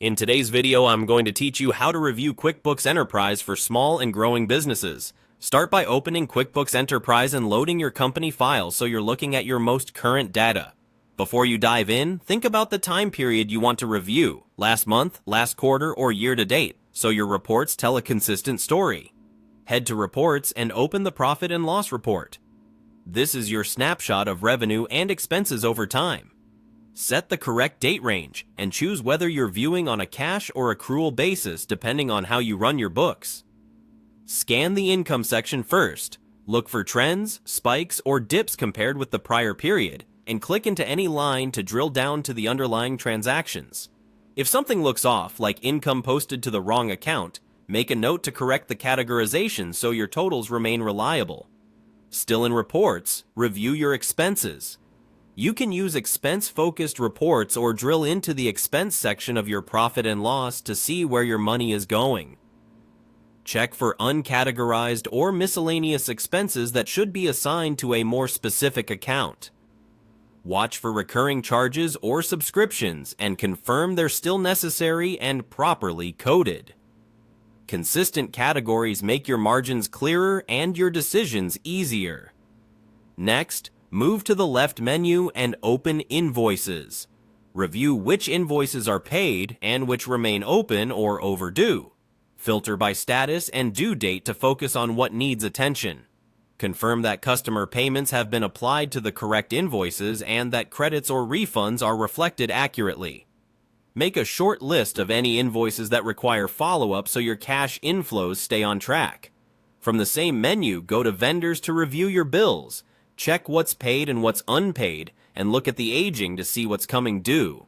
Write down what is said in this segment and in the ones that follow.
In today's video, I'm going to teach you how to review QuickBooks Enterprise for small and growing businesses. Start by opening QuickBooks Enterprise and loading your company file so you're looking at your most current data. Before you dive in, think about the time period you want to review, last month, last quarter, or year to date, so your reports tell a consistent story. Head to Reports and open the Profit and Loss Report. This is your snapshot of revenue and expenses over time. Set the correct date range and choose whether you're viewing on a cash or accrual basis depending on how you run your books. Scan the income section first. Look for trends, spikes, or dips compared with the prior period, and click into any line to drill down to the underlying transactions. If something looks off, like income posted to the wrong account, make a note to correct the categorization so your totals remain reliable. Still in reports, review your expenses. You can use expense-focused reports or drill into the expense section of your profit and loss to see where your money is going. Check for uncategorized or miscellaneous expenses that should be assigned to a more specific account. Watch for recurring charges or subscriptions and confirm they're still necessary and properly coded. Consistent categories make your margins clearer and your decisions easier. Next, move to the left menu and open Invoices. Review which invoices are paid and which remain open or overdue. Filter by status and due date to focus on what needs attention. Confirm that customer payments have been applied to the correct invoices and that credits or refunds are reflected accurately. Make a short list of any invoices that require follow-up so your cash inflows stay on track. From the same menu, go to Vendors to review your bills. Check what's paid and what's unpaid, and look at the aging to see what's coming due.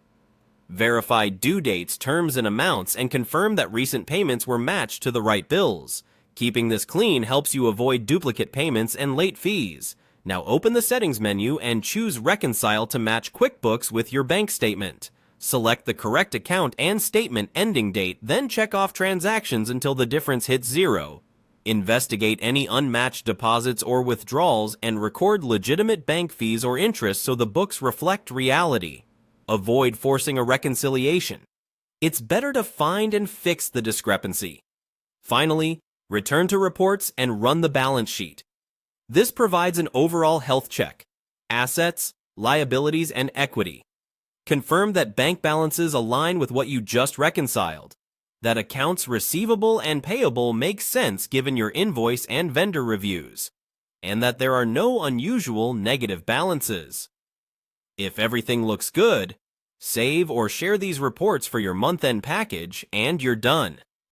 Verify due dates, terms, and amounts, and confirm that recent payments were matched to the right bills. Keeping this clean helps you avoid duplicate payments and late fees. Now open the Settings menu and choose Reconcile to match QuickBooks with your bank statement. Select the correct account and statement ending date, then check off transactions until the difference hits 0. Investigate any unmatched deposits or withdrawals and record legitimate bank fees or interest so the books reflect reality. Avoid forcing a reconciliation. It's better to find and fix the discrepancy. Finally, return to reports and run the balance sheet. This provides an overall health check: assets, liabilities, and equity. Confirm that bank balances align with what you just reconciled, that accounts receivable and payable make sense given your invoice and vendor reviews, and that there are no unusual negative balances. If everything looks good, save or share these reports for your month-end package and you're done.